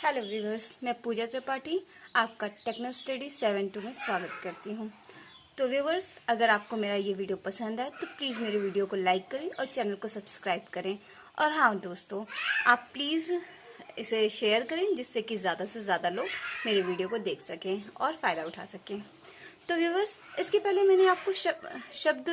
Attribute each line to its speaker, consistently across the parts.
Speaker 1: Hello viewers, मैं पूजा त्रिपाठी आपका techno study 7-2 में स्वागत करती हूं। तो व्यूवर्स, अगर आपको मेरा ये वीडियो पसंद आए तो प्लीज़ मेरे वीडियो को लाइक करें और चैनल को सब्सक्राइब करें। और हाँ दोस्तों, आप प्लीज़ इसे शेयर करें जिससे कि ज़्यादा से ज़्यादा लोग मेरे वीडियो को देख सकें और फ़ायदा उठा सकें। तो व्यूवर्स, इसके पहले मैंने आपको शब्द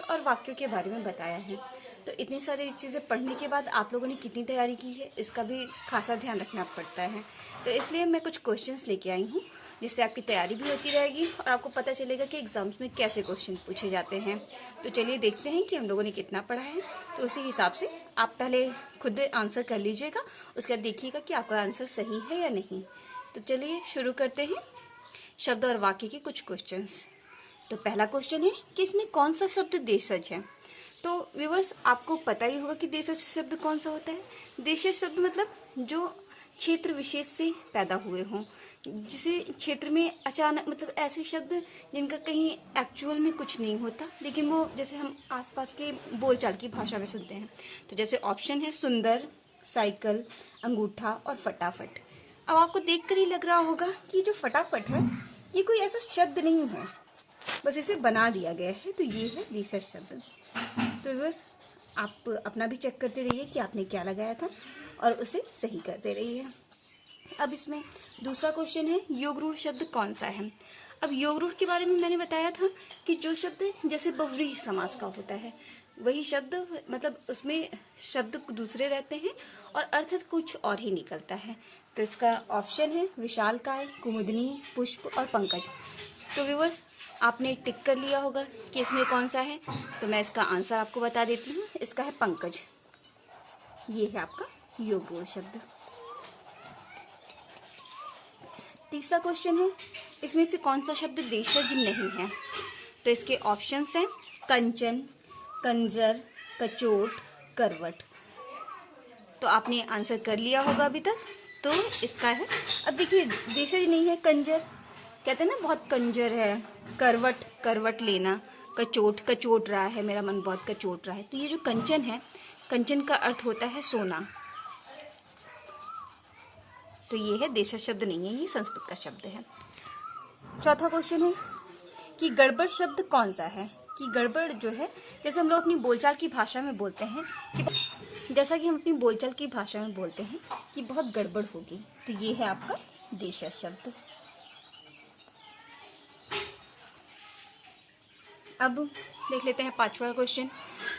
Speaker 1: और वाक्यों के बारे में बताया है। तो इतनी सारी चीज़ें पढ़ने के बाद आप लोगों ने कितनी तैयारी की है इसका भी खासा ध्यान रखना पड़ता है। तो इसलिए मैं कुछ क्वेश्चंस लेके आई हूँ जिससे आपकी तैयारी भी होती रहेगी और आपको पता चलेगा कि एग्जाम्स में कैसे क्वेश्चन पूछे जाते हैं। तो चलिए देखते हैं कि हम लोगों ने कितना पढ़ा है। तो उसी हिसाब से आप पहले खुद आंसर कर लीजिएगा, उसके बाद देखिएगा कि आपका आंसर सही है या नहीं। तो चलिए शुरू करते हैं शब्द और वाक्य के कुछ क्वेश्चंस। तो पहला क्वेश्चन है कि इसमें कौन सा शब्द देशज है। तो व्यूवर्स, आपको पता ही होगा कि देशज शब्द कौन सा होता है। देशज शब्द मतलब जो क्षेत्र विशेष से पैदा हुए हों, जिसे क्षेत्र में अचानक, मतलब ऐसे शब्द जिनका कहीं एक्चुअल में कुछ नहीं होता लेकिन वो जैसे हम आसपास के बोलचाल की भाषा में सुनते हैं। तो जैसे ऑप्शन है सुंदर, साइकिल, अंगूठा और फटाफट। अब आपको देखकर ही लग रहा होगा कि जो फटाफट है ये कोई ऐसा शब्द नहीं है, बस इसे बना दिया गया है। तो ये है देशज शब्द। तो व्यूअर्स, आप अपना भी चेक करते रहिए कि आपने क्या लगाया था और उसे सही करते रहिए। अब इसमें दूसरा क्वेश्चन है योग रूढ़ शब्द कौन सा है। अब योग रूढ़ के बारे में मैंने बताया था कि जो शब्द जैसे बहुव्रीहि समास का होता है वही शब्द, मतलब उसमें शब्द दूसरे रहते हैं और अर्थ कुछ और ही निकलता है। तो इसका ऑप्शन है विशालकाय, कुमुदनी, पुष्प और पंकज। तो व्यूअर्स, आपने टिक कर लिया होगा कि इसमें कौन सा है। तो मैं इसका आंसर आपको बता देती हूँ, इसका है पंकज। ये है आपका योग रूढ़ शब्द। तीसरा क्वेश्चन है इसमें से कौन सा शब्द देशज नहीं है। तो इसके ऑप्शंस हैं कंचन, कंजर, कचोट, करवट। तो आपने आंसर कर लिया होगा अभी तक। तो इसका है, अब देखिए देशज नहीं है, कंजर कहते हैं ना बहुत कंजर है, करवट करवट लेना, कचोट कचोट रहा है, मेरा मन बहुत कचोट रहा है। तो ये जो कंचन है, कंचन का अर्थ होता है सोना। तो ये है देशज शब्द नहीं है, ये संस्कृत का शब्द है। चौथा क्वेश्चन है कि गड़बड़ शब्द कौन सा है। कि गड़बड़ जो है, जैसे हम लोग अपनी बोलचाल की भाषा में बोलते हैं कि जैसा कि हम अपनी बोलचाल की भाषा में बोलते हैं कि बहुत गड़बड़ होगी। तो ये है आपका देशज शब्द। अब देख लेते हैं पांचवा क्वेश्चन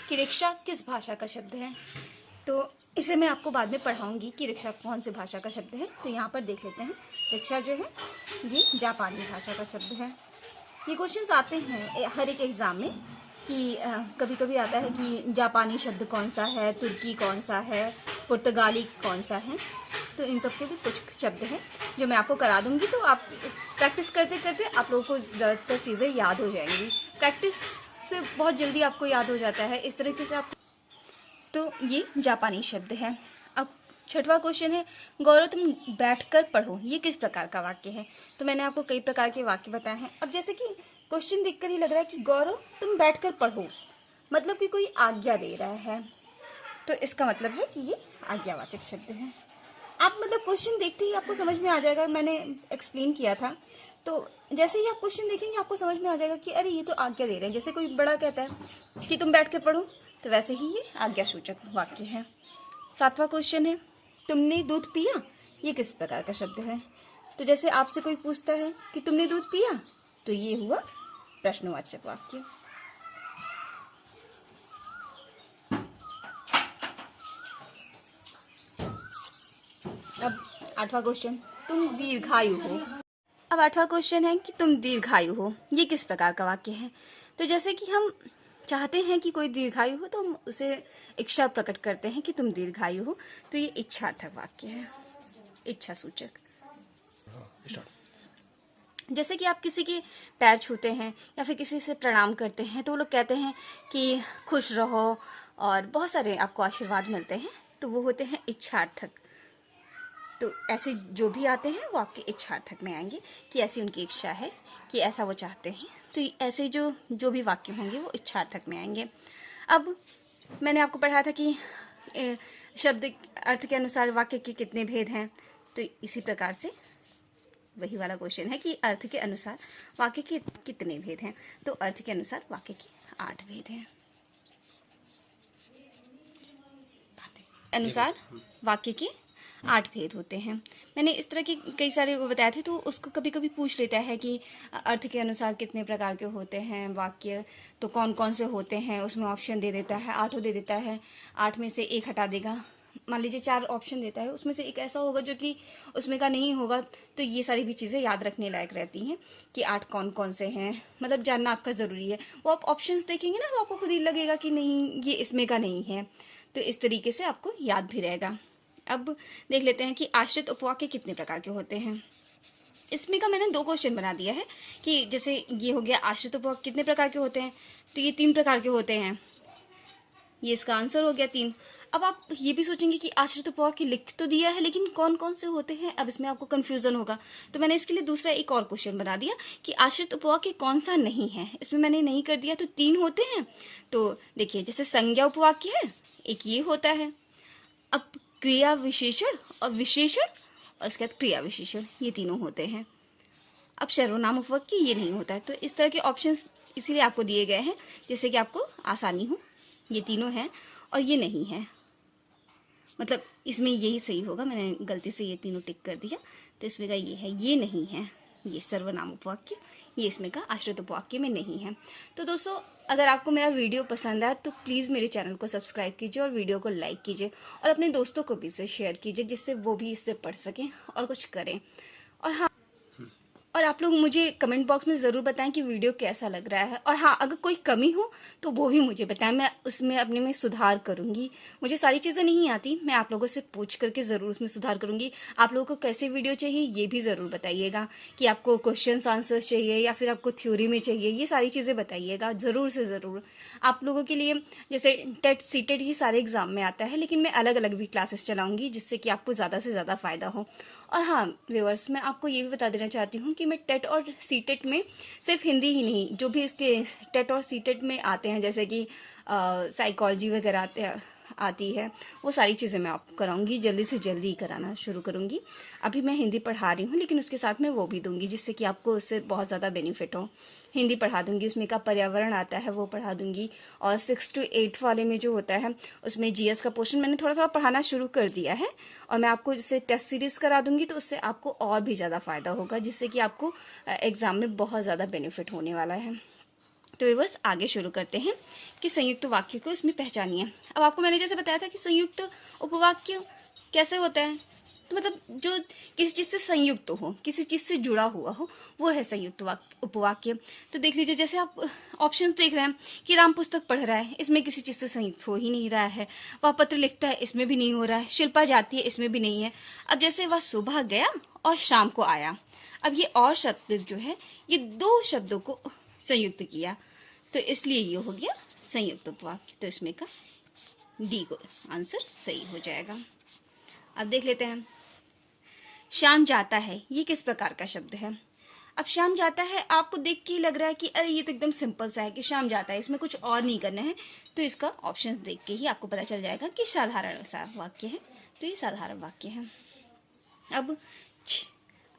Speaker 1: कि रिक्शा किस भाषा का शब्द है। तो इसे मैं आपको बाद में पढ़ाऊंगी कि रिक्शा कौन सी भाषा का शब्द है। तो यहाँ पर देख लेते हैं, रिक्शा जो है ये जापानी भाषा का शब्द है। ये क्वेश्चंस आते हैं हर एक एग्जाम में कि कभी कभी आता है कि जापानी शब्द कौन सा है, तुर्की कौन सा है, पुर्तगाली कौन सा है। तो इन सब के भी कुछ शब्द हैं जो मैं आपको करा दूंगी। तो आप प्रैक्टिस करते करते आप लोगों को ज़्यादातर चीज़ें याद हो जाएंगी। प्रैक्टिस से बहुत जल्दी आपको याद हो जाता है इस तरीके से आप। तो ये जापानी शब्द है। अब छठवां क्वेश्चन है गौरव तुम बैठकर पढ़ो, ये किस प्रकार का वाक्य है। तो मैंने आपको कई प्रकार के वाक्य बताए हैं। अब जैसे कि क्वेश्चन देखकर ही लग रहा है कि गौरव तुम बैठकर पढ़ो, मतलब कि कोई आज्ञा दे रहा है। तो इसका मतलब है कि ये आज्ञावाचक शब्द है। आप मतलब क्वेश्चन देखते ही आपको समझ में आ जाएगा, मैंने एक्सप्लेन किया था। तो जैसे ही आप क्वेश्चन देखेंगे आपको समझ में आ जाएगा कि अरे ये तो आज्ञा दे रहे हैं। जैसे कोई बड़ा कहता है कि तुम बैठ कर पढ़ो, तो वैसे ही ये आज्ञा सूचक वाक्य है। सातवां क्वेश्चन है तुमने दूध पिया, ये किस प्रकार का शब्द है। तो जैसे आपसे कोई पूछता है कि तुमने दूध पिया, तो ये हुआ प्रश्नवाचक वाक्य। अब आठवां क्वेश्चन तुम दीर्घायु हो। अब आठवां क्वेश्चन है कि तुम दीर्घायु हो, ये किस प्रकार का वाक्य है। तो जैसे कि हम चाहते हैं कि कोई दीर्घायु हो तो हम उसे इच्छा प्रकट करते हैं कि तुम दीर्घायु हो। तो ये इच्छार्थक वाक्य है, इच्छा सूचक। जैसे कि आप किसी के पैर छूते हैं या फिर किसी से प्रणाम करते हैं तो वो लोग कहते हैं कि खुश रहो और बहुत सारे आपको आशीर्वाद मिलते हैं, तो वो होते हैं इच्छार्थक। तो ऐसे जो भी आते हैं वो आपके इच्छार्थक में आएंगे कि ऐसी उनकी इच्छा है कि ऐसा वो चाहते हैं। तो ऐसे जो भी वाक्य होंगे वो इच्छार्थक में आएंगे। अब मैंने आपको पढ़ाया था कि शब्द अर्थ के अनुसार वाक्य के कितने भेद हैं। तो इसी प्रकार से वही वाला क्वेश्चन है कि अर्थ के अनुसार वाक्य के कितने भेद हैं। तो अर्थ के अनुसार वाक्य के 8 भेद हैं। अनुसार वाक्य के 8 भेद होते हैं। मैंने इस तरह के कई सारे वो बताए थे, तो उसको कभी कभी पूछ लेता है कि अर्थ के अनुसार कितने प्रकार के होते हैं वाक्य, तो कौन कौन से होते हैं, उसमें ऑप्शन दे देता है, 8 दे देता है। 8 में से 1 हटा देगा। मान लीजिए 4 ऑप्शन देता है, उसमें से एक ऐसा होगा जो कि उसमें का नहीं होगा। तो ये सारी भी चीज़ें याद रखने लायक रहती हैं कि 8 कौन कौन से हैं, मतलब जानना आपका ज़रूरी है। वो आप ऑप्शंस देखेंगे ना तो आपको खुद ही लगेगा कि नहीं ये इसमें का नहीं है। तो इस तरीके से आपको याद भी रहेगा। अब देख लेते हैं कि आश्रित उपवाक्य कितने प्रकार के होते हैं। इसमें का मैंने 2 क्वेश्चन बना दिया है कि जैसे ये हो गया आश्रित उपवाक्य कितने प्रकार के होते हैं, तो ये 3 प्रकार के होते हैं। ये इसका आंसर हो गया 3। अब आप ये भी सोचेंगे कि आश्रित उपवाक्य लिख तो दिया है लेकिन कौन कौन से होते हैं, अब इसमें आपको कंफ्यूजन होगा। तो मैंने इसके लिए दूसरा एक और क्वेश्चन बना दिया कि आश्रित उपवाक्य कौन सा नहीं है। इसमें मैंने नहीं कर दिया, तो 3 होते हैं। तो देखिए जैसे संज्ञा उपवाक्य है, एक ये होता है। अब क्रिया विशेषण और विशेषण और इसके बाद क्रिया विशेषण, ये तीनों होते हैं। अब सर्वनाम उपवाक्य ये नहीं होता है। तो इस तरह के ऑप्शंस इसीलिए आपको दिए गए हैं जिससे कि आपको आसानी हो। ये तीनों हैं और ये नहीं है, मतलब इसमें यही सही होगा। मैंने गलती से ये तीनों टिक कर दिया, तो इसमें का ये है, ये नहीं है, ये सर्वनाम उपवाक्य, ये इसमें का आश्रित उपवाक्य में नहीं है। तो दोस्तों अगर आपको मेरा वीडियो पसंद आया तो प्लीज़ मेरे चैनल को सब्सक्राइब कीजिए और वीडियो को लाइक कीजिए और अपने दोस्तों को भी इसे शेयर कीजिए जिससे वो भी इससे पढ़ सकें और कुछ करें। और हाँ, और आप लोग मुझे कमेंट बॉक्स में ज़रूर बताएं कि वीडियो कैसा लग रहा है। और हाँ, अगर कोई कमी हो तो वो भी मुझे बताएं, मैं उसमें अपने में सुधार करूँगी। मुझे सारी चीज़ें नहीं आती, मैं आप लोगों से पूछ करके ज़रूर उसमें सुधार करूँगी। आप लोगों को कैसे वीडियो चाहिए ये भी ज़रूर बताइएगा कि आपको क्वेश्चंस आंसर्स चाहिए या फिर आपको थ्योरी में चाहिए, ये सारी चीज़ें बताइएगा ज़रूर से ज़रूर। आप लोगों के लिए जैसे टेट सीटेट ही सारे एग्जाम में आता है, लेकिन मैं अलग अलग भी क्लासेस चलाऊँगी जिससे कि आपको ज़्यादा से ज़्यादा फ़ायदा हो। और हाँ व्यूअर्स, मैं आपको ये भी बता देना चाहती हूँ कि मैं टेट और सीटेट में सिर्फ हिंदी ही नहीं, जो भी इसके टेट और सीटेट में आते हैं जैसे कि साइकोलॉजी वगैरह आती है, वो सारी चीज़ें मैं आपको कराऊंगी, जल्दी से जल्दी कराना शुरू करूंगी। अभी मैं हिंदी पढ़ा रही हूँ लेकिन उसके साथ में वो भी दूंगी जिससे कि आपको उससे बहुत ज़्यादा बेनिफिट हो। हिंदी पढ़ा दूंगी, उसमें का पर्यावरण आता है वो पढ़ा दूंगी, और 6 to 8 वाले में जो होता है उसमें जीएस का पोर्शन मैंने थोड़ा थोड़ा पढ़ाना शुरू कर दिया है। और मैं आपको जिससे टेस्ट सीरीज करा दूंगी तो उससे आपको और भी ज़्यादा फ़ायदा होगा, जिससे कि आपको एग्ज़ाम में बहुत ज़्यादा बेनिफिट होने वाला है। तो बस आगे शुरू करते हैं कि संयुक्त वाक्य को इसमें पहचानिए। अब आपको मैंने जैसे बताया था कि संयुक्त उपवाक्य कैसे होता है, तो मतलब जो किसी चीज़ से संयुक्त हो, किसी चीज़ से जुड़ा हुआ हो, वो है संयुक्त उपवाक्य। तो देख लीजिए जैसे आप ऑप्शंस देख रहे हैं कि राम पुस्तक पढ़ रहा है, इसमें किसी चीज़ से संयुक्त हो ही नहीं रहा है। वह पत्र लिखता है, इसमें भी नहीं हो रहा है। शिल्पा जाती है, इसमें भी नहीं है। अब जैसे वह सुबह गया और शाम को आया, अब ये और शब्द जो है ये 2 शब्दों को संयुक्त किया, तो इसलिए ये हो गया संयुक्त उपवाक्य। तो इसमें का डी को आंसर सही हो जाएगा। अब देख लेते हैं श्याम जाता है, ये किस प्रकार का शब्द है। अब श्याम जाता है आपको देख के लग रहा है कि अरे ये तो एकदम सिंपल सा है कि श्याम जाता है, इसमें कुछ और नहीं करना है। तो इसका ऑप्शन देख के ही आपको पता चल जाएगा कि साधारण सा वाक्य है, तो ये साधारण वाक्य है। अब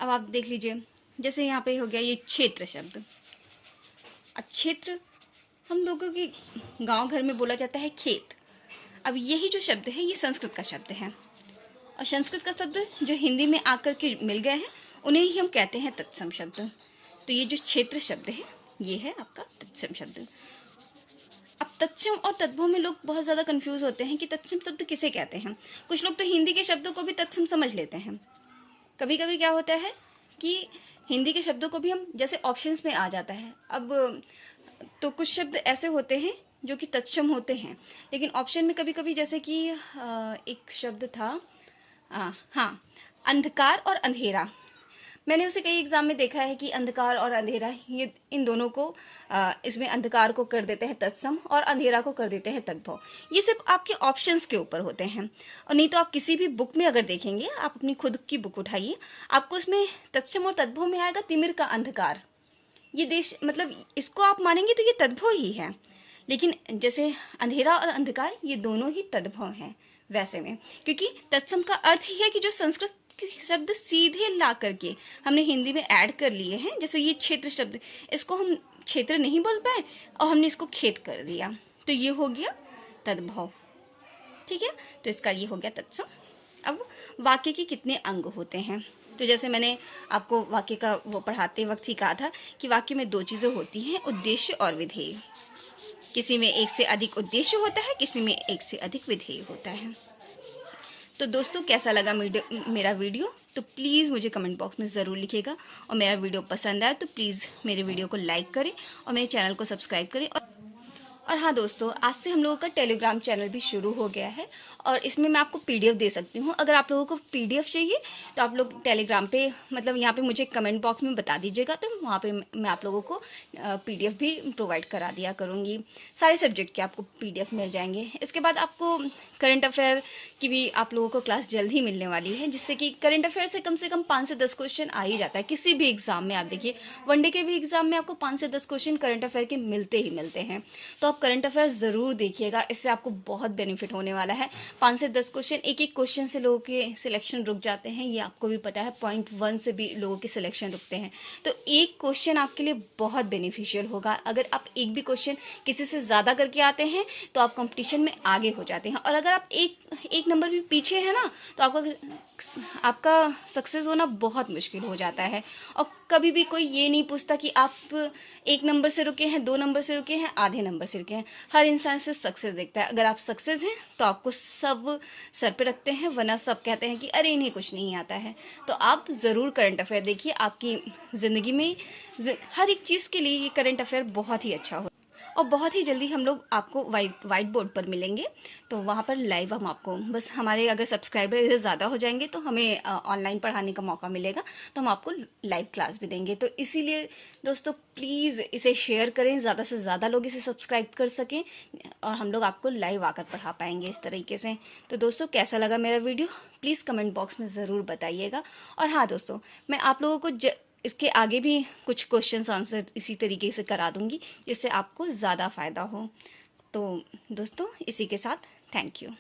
Speaker 1: आप देख लीजिए जैसे यहाँ पे हो गया ये क्षेत्र शब्द। अब क्षेत्र हम लोगों के गांव घर में बोला जाता है खेत। अब यही जो शब्द है ये संस्कृत का शब्द है, और संस्कृत का शब्द जो हिंदी में आकर के मिल गए हैं उन्हें ही हम कहते हैं तत्सम शब्द। तो ये जो क्षेत्र शब्द है ये है आपका तत्सम शब्द। अब तत्सम और तद्भव में लोग बहुत ज़्यादा कंफ्यूज होते हैं कि तत्सम शब्द किसे कहते हैं। कुछ लोग तो हिंदी के शब्दों को भी तत्सम समझ लेते हैं। कभी कभी क्या होता है कि हिंदी के शब्दों को भी हम जैसे ऑप्शंस में आ जाता है। अब तो कुछ शब्द ऐसे होते हैं जो कि तत्सम होते हैं, लेकिन ऑप्शन में कभी कभी जैसे कि एक शब्द था हाँ अंधकार और अंधेरा। मैंने उसे कई एग्जाम में देखा है कि अंधकार और अंधेरा ये इन दोनों को इसमें अंधकार को कर देते हैं तत्सम और अंधेरा को कर देते हैं तद्भव। ये सिर्फ आपके ऑप्शंस के ऊपर होते हैं, और नहीं तो आप किसी भी बुक में अगर देखेंगे, आप अपनी खुद की बुक उठाइए, आपको इसमें तत्सम और तद्भव में आएगा तिमिर का अंधकार। ये देश मतलब इसको आप मानेंगे तो ये तद्भव ही है, लेकिन जैसे अंधेरा और अंधकार ये दोनों ही तद्भव हैं, वैसे में, क्योंकि तत्सम का अर्थ ही है कि जो संस्कृत के शब्द सीधे ला करके हमने हिंदी में ऐड कर लिए हैं। जैसे ये क्षेत्र शब्द, इसको हम क्षेत्र नहीं बोल पाए और हमने इसको खेत कर दिया, तो ये हो गया तद्भव। ठीक है, तो इसका ये हो गया तत्सम। अब वाक्य के कितने अंग होते हैं, तो जैसे मैंने आपको वाक्य का वो पढ़ाते वक्त ही कहा था कि वाक्य में 2 चीजें होती हैं, उद्देश्य और विधेय। किसी में एक से अधिक उद्देश्य होता है, किसी में एक से अधिक विधेय होता है। तो दोस्तों कैसा लगा मेरा वीडियो, तो प्लीज़ मुझे कमेंट बॉक्स में ज़रूर लिखिएगा। और मेरा वीडियो पसंद आए तो प्लीज़ मेरे वीडियो को लाइक करें और मेरे चैनल को सब्सक्राइब करें। और हाँ दोस्तों, आज से हम लोगों का टेलीग्राम चैनल भी शुरू हो गया है और इसमें मैं आपको पीडीएफ दे सकती हूँ। अगर आप लोगों को पीडीएफ चाहिए तो आप लोग टेलीग्राम पे, मतलब यहाँ पे मुझे कमेंट बॉक्स में बता दीजिएगा, तो वहाँ पे मैं आप लोगों को पीडीएफ भी प्रोवाइड करा दिया करूँगी। सारे सब्जेक्ट के आपको पीडीएफ मिल जाएंगे। इसके बाद आपको करंट अफेयर की भी आप लोगों को क्लास जल्द ही मिलने वाली है, जिससे कि करंट अफेयर से कम 5 से 10 क्वेश्चन आ ही जाता है किसी भी एग्जाम में। आप देखिए वनडे के भी एग्जाम में आपको 5 से 10 क्वेश्चन करंट अफेयर के मिलते ही मिलते हैं। तो आप करंट अफेयर जरूर देखिएगा, इससे आपको बहुत बेनिफिट होने वाला है। 5 से 10 क्वेश्चन, एक क्वेश्चन से लोगों के सिलेक्शन रुक जाते हैं, ये आपको भी पता है। 0.1 से भी लोगों के सिलेक्शन रुकते हैं। तो एक क्वेश्चन आपके लिए बहुत बेनिफिशियल होगा। अगर आप एक भी क्वेश्चन किसी से ज्यादा करके आते हैं तो आप कंपटीशन में आगे हो जाते हैं। और अगर आप एक नंबर भी पीछे है ना, तो आपका सक्सेस होना बहुत मुश्किल हो जाता है। और कभी भी कोई ये नहीं पूछता कि आप 1 नंबर से रुके हैं, 2 नंबर से रुके हैं, आधे नंबर से रुके हैं। हर इंसान से सक्सेस देखता है। अगर आप सक्सेस हैं तो आपको सब सर पे रखते हैं, वरना सब कहते हैं कि अरे इन्हें कुछ नहीं आता है। तो आप जरूर करंट अफेयर देखिए, आपकी जिंदगी में हर एक चीज के लिए ये करंट अफेयर बहुत ही अच्छा हो। और बहुत ही जल्दी हम लोग आपको वाइट बोर्ड पर मिलेंगे, तो वहाँ पर लाइव हम आपको, बस हमारे अगर सब्सक्राइबर ज़्यादा हो जाएंगे तो हमें ऑनलाइन पढ़ाने का मौका मिलेगा, तो हम आपको लाइव क्लास भी देंगे। तो इसीलिए दोस्तों प्लीज़ इसे शेयर करें, ज़्यादा से ज़्यादा लोग इसे सब्सक्राइब कर सकें और हम लोग आपको लाइव आकर पढ़ा पाएंगे इस तरीके से। तो दोस्तों कैसा लगा मेरा वीडियो, प्लीज़ कमेंट बॉक्स में ज़रूर बताइएगा। और हाँ दोस्तों, मैं आप लोगों को इसके आगे भी कुछ क्वेश्चन आंसर इसी तरीके से करा दूंगी, जिससे आपको ज़्यादा फायदा हो। तो दोस्तों इसी के साथ थैंक यू।